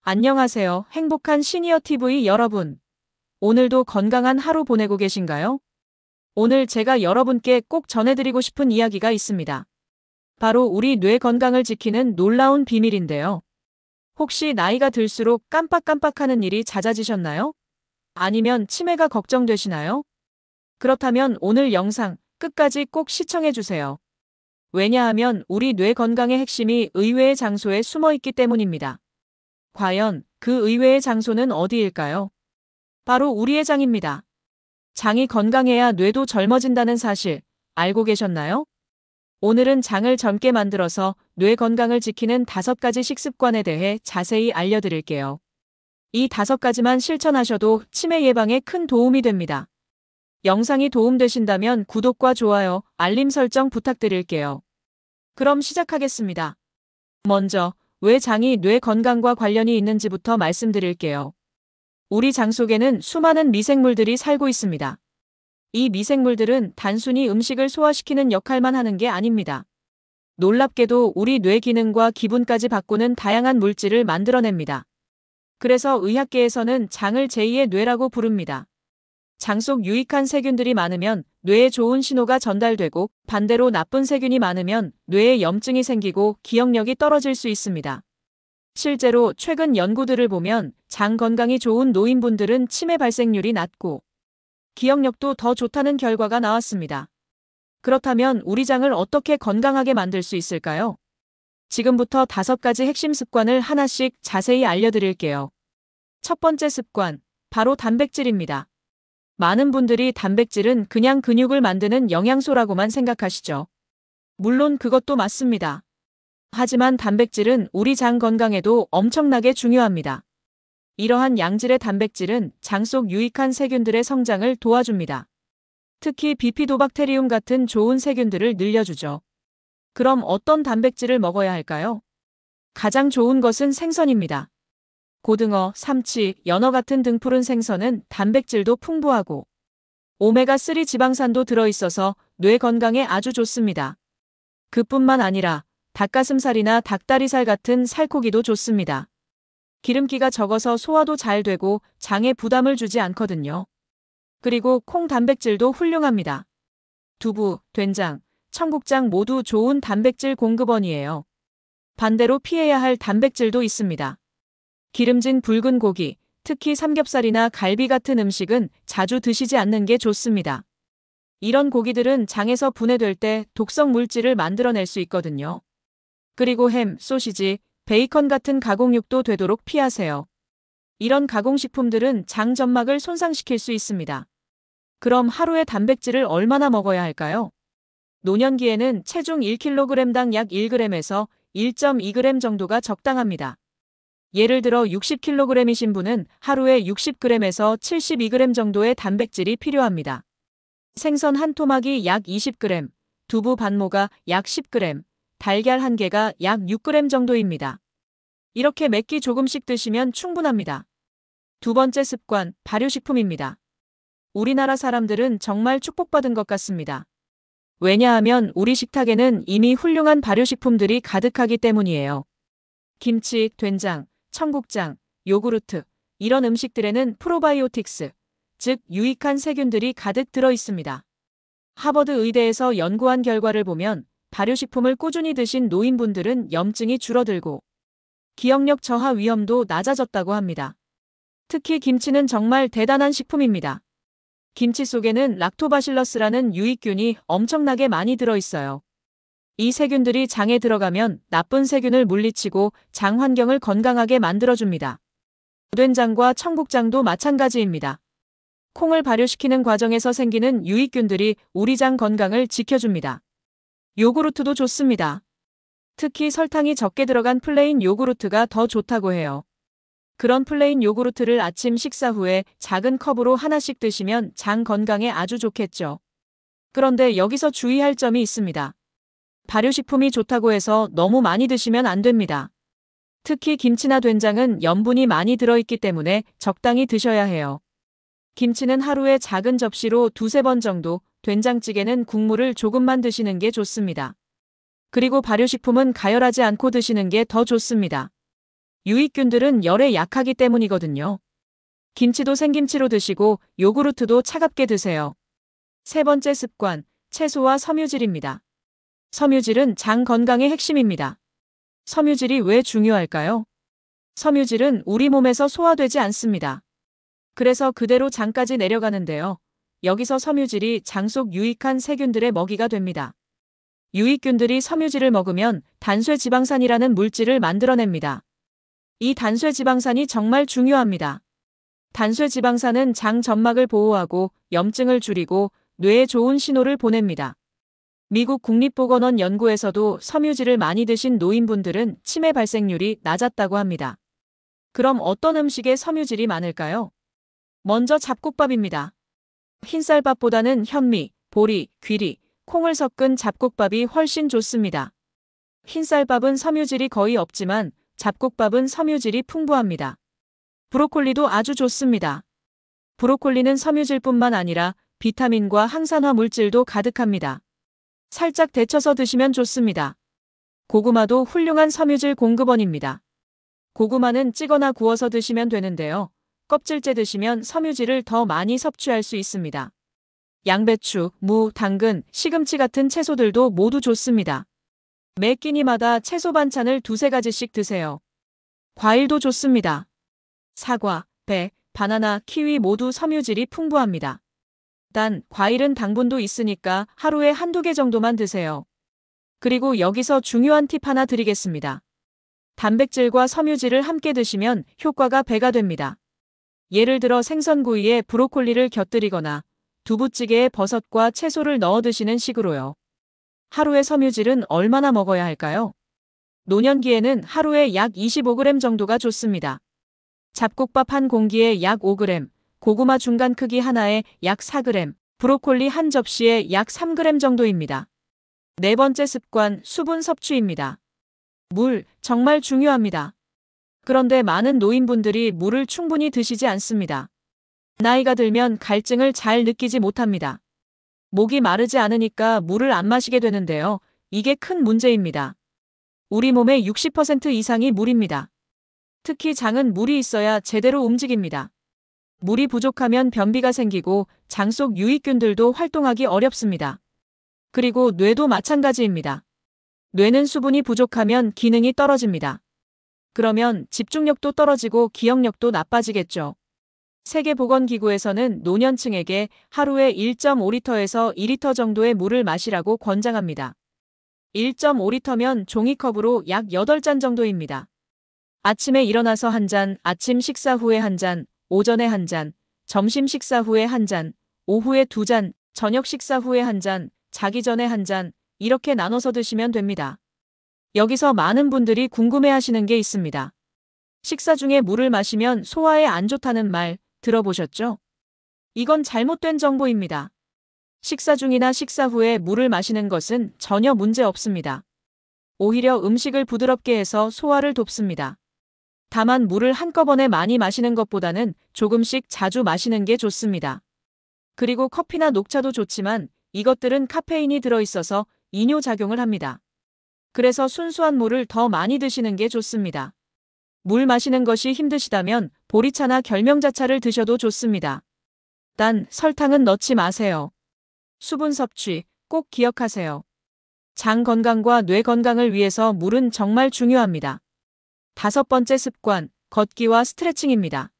안녕하세요. 행복한 시니어 TV 여러분. 오늘도 건강한 하루 보내고 계신가요? 오늘 제가 여러분께 꼭 전해드리고 싶은 이야기가 있습니다. 바로 우리 뇌 건강을 지키는 놀라운 비밀인데요. 혹시 나이가 들수록 깜빡깜빡하는 일이 잦아지셨나요? 아니면 치매가 걱정되시나요? 그렇다면 오늘 영상 끝까지 꼭 시청해주세요. 왜냐하면 우리 뇌 건강의 핵심이 의외의 장소에 숨어 있기 때문입니다. 과연 그 의외의 장소는 어디일까요? 바로 우리의 장입니다. 장이 건강해야 뇌도 젊어진다는 사실 알고 계셨나요? 오늘은 장을 젊게 만들어서 뇌 건강을 지키는 5가지 식습관에 대해 자세히 알려드릴게요. 이 5가지만 실천하셔도 치매 예방에 큰 도움이 됩니다. 영상이 도움되신다면 구독과 좋아요, 알림 설정 부탁드릴게요. 그럼 시작하겠습니다. 먼저 왜 장이 뇌 건강과 관련이 있는지부터 말씀드릴게요. 우리 장 속에는 수많은 미생물들이 살고 있습니다. 이 미생물들은 단순히 음식을 소화시키는 역할만 하는 게 아닙니다. 놀랍게도 우리 뇌 기능과 기분까지 바꾸는 다양한 물질을 만들어냅니다. 그래서 의학계에서는 장을 제2의 뇌라고 부릅니다. 장 속 유익한 세균들이 많으면 뇌에 좋은 신호가 전달되고 반대로 나쁜 세균이 많으면 뇌에 염증이 생기고 기억력이 떨어질 수 있습니다. 실제로 최근 연구들을 보면 장 건강이 좋은 노인분들은 치매 발생률이 낮고 기억력도 더 좋다는 결과가 나왔습니다. 그렇다면 우리 장을 어떻게 건강하게 만들 수 있을까요? 지금부터 5가지 핵심 습관을 하나씩 자세히 알려드릴게요. 첫 번째 습관, 바로 단백질입니다. 많은 분들이 단백질은 그냥 근육을 만드는 영양소라고만 생각하시죠. 물론 그것도 맞습니다. 하지만 단백질은 우리 장 건강에도 엄청나게 중요합니다. 이러한 양질의 단백질은 장 속 유익한 세균들의 성장을 도와줍니다. 특히 비피도박테리움 같은 좋은 세균들을 늘려주죠. 그럼 어떤 단백질을 먹어야 할까요? 가장 좋은 것은 생선입니다. 고등어, 삼치, 연어 같은 등푸른 생선은 단백질도 풍부하고 오메가3 지방산도 들어있어서 뇌 건강에 아주 좋습니다. 그뿐만 아니라 닭가슴살이나 닭다리살 같은 살코기도 좋습니다. 기름기가 적어서 소화도 잘 되고 장에 부담을 주지 않거든요. 그리고 콩 단백질도 훌륭합니다. 두부, 된장, 청국장 모두 좋은 단백질 공급원이에요. 반대로 피해야 할 단백질도 있습니다. 기름진 붉은 고기, 특히 삼겹살이나 갈비 같은 음식은 자주 드시지 않는 게 좋습니다. 이런 고기들은 장에서 분해될 때 독성 물질을 만들어낼 수 있거든요. 그리고 햄, 소시지, 베이컨 같은 가공육도 되도록 피하세요. 이런 가공식품들은 장 점막을 손상시킬 수 있습니다. 그럼 하루에 단백질을 얼마나 먹어야 할까요? 노년기에는 체중 1kg당 약 1g에서 1.2g 정도가 적당합니다. 예를 들어 60kg이신 분은 하루에 60g에서 72g 정도의 단백질이 필요합니다. 생선 한 토막이 약 20g, 두부 반모가 약 10g, 달걀 한 개가 약 6g 정도입니다. 이렇게 몇 끼 조금씩 드시면 충분합니다. 두 번째 습관, 발효식품입니다. 우리나라 사람들은 정말 축복받은 것 같습니다. 왜냐하면 우리 식탁에는 이미 훌륭한 발효식품들이 가득하기 때문이에요. 김치, 된장, 청국장, 요구르트, 이런 음식들에는 프로바이오틱스, 즉 유익한 세균들이 가득 들어 있습니다. 하버드 의대에서 연구한 결과를 보면 발효식품을 꾸준히 드신 노인분들은 염증이 줄어들고 기억력 저하 위험도 낮아졌다고 합니다. 특히 김치는 정말 대단한 식품입니다. 김치 속에는 락토바실러스라는 유익균이 엄청나게 많이 들어 있어요. 이 세균들이 장에 들어가면 나쁜 세균을 물리치고 장 환경을 건강하게 만들어줍니다. 된장과 청국장도 마찬가지입니다. 콩을 발효시키는 과정에서 생기는 유익균들이 우리 장 건강을 지켜줍니다. 요구르트도 좋습니다. 특히 설탕이 적게 들어간 플레인 요구르트가 더 좋다고 해요. 그런 플레인 요구르트를 아침 식사 후에 작은 컵으로 하나씩 드시면 장 건강에 아주 좋겠죠. 그런데 여기서 주의할 점이 있습니다. 발효식품이 좋다고 해서 너무 많이 드시면 안 됩니다. 특히 김치나 된장은 염분이 많이 들어있기 때문에 적당히 드셔야 해요. 김치는 하루에 작은 접시로 2~3번 정도, 된장찌개는 국물을 조금만 드시는 게 좋습니다. 그리고 발효식품은 가열하지 않고 드시는 게 더 좋습니다. 유익균들은 열에 약하기 때문이거든요. 김치도 생김치로 드시고 요구르트도 차갑게 드세요. 세 번째 습관, 채소와 섬유질입니다. 섬유질은 장 건강의 핵심입니다. 섬유질이 왜 중요할까요? 섬유질은 우리 몸에서 소화되지 않습니다. 그래서 그대로 장까지 내려가는데요. 여기서 섬유질이 장 속 유익한 세균들의 먹이가 됩니다. 유익균들이 섬유질을 먹으면 단쇠지방산이라는 물질을 만들어냅니다. 이 단쇠지방산이 정말 중요합니다. 단쇠지방산은 장 점막을 보호하고 염증을 줄이고 뇌에 좋은 신호를 보냅니다. 미국 국립보건원 연구에서도 섬유질을 많이 드신 노인분들은 치매 발생률이 낮았다고 합니다. 그럼 어떤 음식에 섬유질이 많을까요? 먼저 잡곡밥입니다. 흰쌀밥보다는 현미, 보리, 귀리, 콩을 섞은 잡곡밥이 훨씬 좋습니다. 흰쌀밥은 섬유질이 거의 없지만 잡곡밥은 섬유질이 풍부합니다. 브로콜리도 아주 좋습니다. 브로콜리는 섬유질뿐만 아니라 비타민과 항산화 물질도 가득합니다. 살짝 데쳐서 드시면 좋습니다. 고구마도 훌륭한 섬유질 공급원입니다. 고구마는 찌거나 구워서 드시면 되는데요. 껍질째 드시면 섬유질을 더 많이 섭취할 수 있습니다. 양배추, 무, 당근, 시금치 같은 채소들도 모두 좋습니다. 매 끼니마다 채소 반찬을 두세 가지씩 드세요. 과일도 좋습니다. 사과, 배, 바나나, 키위 모두 섬유질이 풍부합니다. 단, 과일은 당분도 있으니까 하루에 한두 개 정도만 드세요. 그리고 여기서 중요한 팁 하나 드리겠습니다. 단백질과 섬유질을 함께 드시면 효과가 배가 됩니다. 예를 들어 생선구이에 브로콜리를 곁들이거나 두부찌개에 버섯과 채소를 넣어 드시는 식으로요. 하루에 섬유질은 얼마나 먹어야 할까요? 노년기에는 하루에 약 25g 정도가 좋습니다. 잡곡밥 한 공기에 약 5g, 고구마 중간 크기 하나에 약 4g, 브로콜리 한 접시에 약 3g 정도입니다. 네 번째 습관, 수분 섭취입니다. 물, 정말 중요합니다. 그런데 많은 노인분들이 물을 충분히 드시지 않습니다. 나이가 들면 갈증을 잘 느끼지 못합니다. 목이 마르지 않으니까 물을 안 마시게 되는데요. 이게 큰 문제입니다. 우리 몸의 60% 이상이 물입니다. 특히 장은 물이 있어야 제대로 움직입니다. 물이 부족하면 변비가 생기고 장 속 유익균들도 활동하기 어렵습니다. 그리고 뇌도 마찬가지입니다. 뇌는 수분이 부족하면 기능이 떨어집니다. 그러면 집중력도 떨어지고 기억력도 나빠지겠죠. 세계보건기구에서는 노년층에게 하루에 1.5리터에서 2리터 정도의 물을 마시라고 권장합니다. 1.5리터면 종이컵으로 약 8잔 정도입니다. 아침에 일어나서 한 잔, 아침 식사 후에 한 잔, 오전에 한 잔, 점심 식사 후에 한 잔, 오후에 2잔, 저녁 식사 후에 한 잔, 자기 전에 한 잔, 이렇게 나눠서 드시면 됩니다. 여기서 많은 분들이 궁금해하시는 게 있습니다. 식사 중에 물을 마시면 소화에 안 좋다는 말 들어보셨죠? 이건 잘못된 정보입니다. 식사 중이나 식사 후에 물을 마시는 것은 전혀 문제 없습니다. 오히려 음식을 부드럽게 해서 소화를 돕습니다. 다만 물을 한꺼번에 많이 마시는 것보다는 조금씩 자주 마시는 게 좋습니다. 그리고 커피나 녹차도 좋지만 이것들은 카페인이 들어있어서 이뇨작용을 합니다. 그래서 순수한 물을 더 많이 드시는 게 좋습니다. 물 마시는 것이 힘드시다면 보리차나 결명자차를 드셔도 좋습니다. 단 설탕은 넣지 마세요. 수분 섭취 꼭 기억하세요. 장 건강과 뇌 건강을 위해서 물은 정말 중요합니다. 다섯 번째 습관, 걷기와 스트레칭입니다.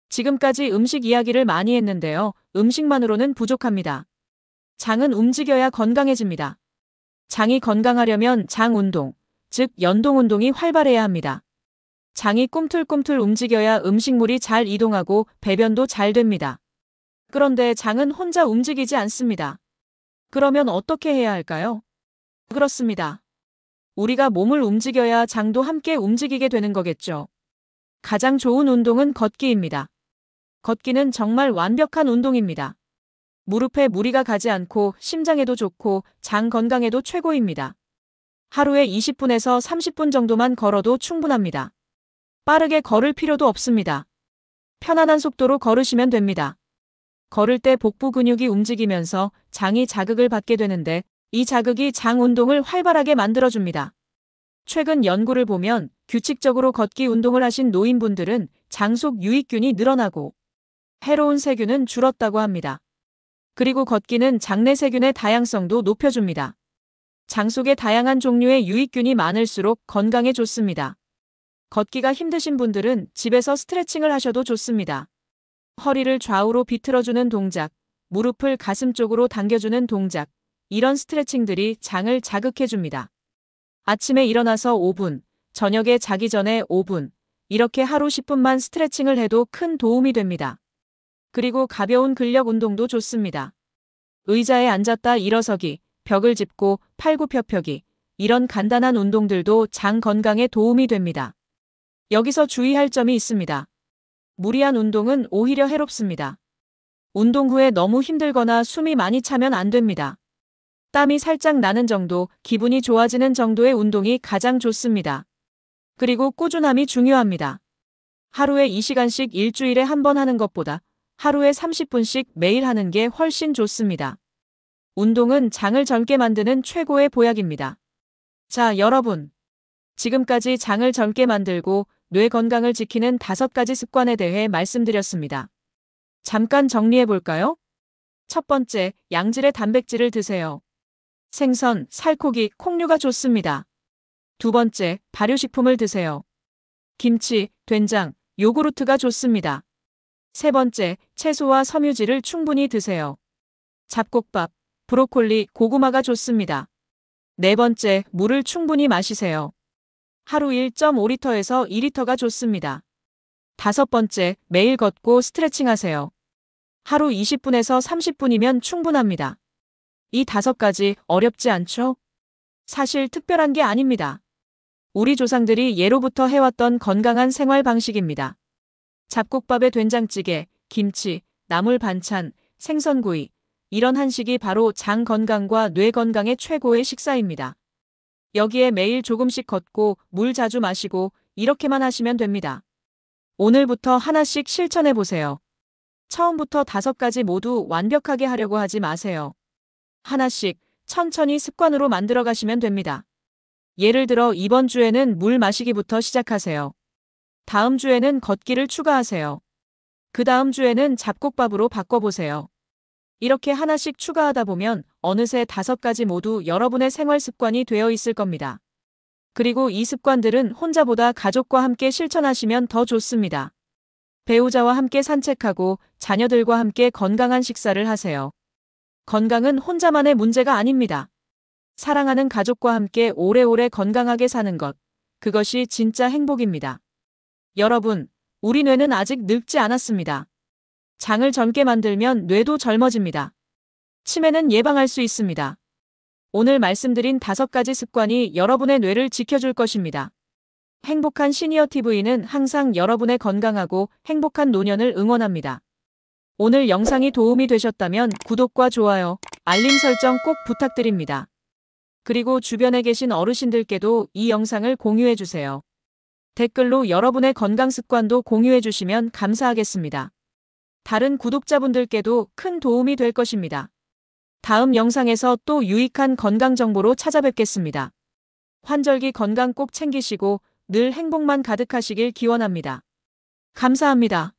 지금까지 음식 이야기를 많이 했는데요. 음식만으로는 부족합니다. 장은 움직여야 건강해집니다. 장이 건강하려면 장 운동, 즉 연동 운동이 활발해야 합니다. 장이 꿈틀꿈틀 움직여야 음식물이 잘 이동하고 배변도 잘 됩니다. 그런데 장은 혼자 움직이지 않습니다. 그러면 어떻게 해야 할까요? 그렇습니다. 우리가 몸을 움직여야 장도 함께 움직이게 되는 거겠죠. 가장 좋은 운동은 걷기입니다. 걷기는 정말 완벽한 운동입니다. 무릎에 무리가 가지 않고 심장에도 좋고 장 건강에도 최고입니다. 하루에 20분에서 30분 정도만 걸어도 충분합니다. 빠르게 걸을 필요도 없습니다. 편안한 속도로 걸으시면 됩니다. 걸을 때 복부 근육이 움직이면서 장이 자극을 받게 되는데 이 자극이 장 운동을 활발하게 만들어줍니다. 최근 연구를 보면 규칙적으로 걷기 운동을 하신 노인분들은 장 속 유익균이 늘어나고 해로운 세균은 줄었다고 합니다. 그리고 걷기는 장내 세균의 다양성도 높여줍니다. 장 속에 다양한 종류의 유익균이 많을수록 건강에 좋습니다. 걷기가 힘드신 분들은 집에서 스트레칭을 하셔도 좋습니다. 허리를 좌우로 비틀어주는 동작, 무릎을 가슴 쪽으로 당겨주는 동작, 이런 스트레칭들이 장을 자극해줍니다. 아침에 일어나서 5분, 저녁에 자기 전에 5분, 이렇게 하루 10분만 스트레칭을 해도 큰 도움이 됩니다. 그리고 가벼운 근력 운동도 좋습니다. 의자에 앉았다 일어서기, 벽을 짚고 팔굽혀펴기, 이런 간단한 운동들도 장 건강에 도움이 됩니다. 여기서 주의할 점이 있습니다. 무리한 운동은 오히려 해롭습니다. 운동 후에 너무 힘들거나 숨이 많이 차면 안 됩니다. 땀이 살짝 나는 정도, 기분이 좋아지는 정도의 운동이 가장 좋습니다. 그리고 꾸준함이 중요합니다. 하루에 2시간씩 일주일에 한 번 하는 것보다 하루에 30분씩 매일 하는 게 훨씬 좋습니다. 운동은 장을 젊게 만드는 최고의 보약입니다. 자, 여러분. 지금까지 장을 젊게 만들고 뇌 건강을 지키는 5가지 습관에 대해 말씀드렸습니다. 잠깐 정리해 볼까요? 첫 번째, 양질의 단백질을 드세요. 생선, 살코기, 콩류가 좋습니다. 두 번째, 발효식품을 드세요. 김치, 된장, 요구르트가 좋습니다. 세 번째, 채소와 섬유질을 충분히 드세요. 잡곡밥, 브로콜리, 고구마가 좋습니다. 네 번째, 물을 충분히 마시세요. 하루 1.5리터에서 2리터가 좋습니다. 다섯 번째, 매일 걷고 스트레칭 하세요. 하루 20분에서 30분이면 충분합니다. 이 5가지 어렵지 않죠? 사실 특별한 게 아닙니다. 우리 조상들이 예로부터 해왔던 건강한 생활 방식입니다. 잡곡밥에 된장찌개, 김치, 나물 반찬, 생선구이, 이런 한식이 바로 장 건강과 뇌 건강의 최고의 식사입니다. 여기에 매일 조금씩 걷고 물 자주 마시고 이렇게만 하시면 됩니다. 오늘부터 하나씩 실천해 보세요. 처음부터 5가지 모두 완벽하게 하려고 하지 마세요. 하나씩 천천히 습관으로 만들어 가시면 됩니다. 예를 들어 이번 주에는 물 마시기부터 시작하세요. 다음 주에는 걷기를 추가하세요. 그 다음 주에는 잡곡밥으로 바꿔보세요. 이렇게 하나씩 추가하다 보면 어느새 5가지 모두 여러분의 생활 습관이 되어 있을 겁니다. 그리고 이 습관들은 혼자보다 가족과 함께 실천하시면 더 좋습니다. 배우자와 함께 산책하고 자녀들과 함께 건강한 식사를 하세요. 건강은 혼자만의 문제가 아닙니다. 사랑하는 가족과 함께 오래오래 건강하게 사는 것, 그것이 진짜 행복입니다. 여러분, 우리 뇌는 아직 늙지 않았습니다. 장을 젊게 만들면 뇌도 젊어집니다. 치매는 예방할 수 있습니다. 오늘 말씀드린 5가지 습관이 여러분의 뇌를 지켜줄 것입니다. 행복한 시니어 TV는 항상 여러분의 건강하고 행복한 노년을 응원합니다. 오늘 영상이 도움이 되셨다면 구독과 좋아요, 알림 설정 꼭 부탁드립니다. 그리고 주변에 계신 어르신들께도 이 영상을 공유해주세요. 댓글로 여러분의 건강 습관도 공유해주시면 감사하겠습니다. 다른 구독자분들께도 큰 도움이 될 것입니다. 다음 영상에서 또 유익한 건강 정보로 찾아뵙겠습니다. 환절기 건강 꼭 챙기시고 늘 행복만 가득하시길 기원합니다. 감사합니다.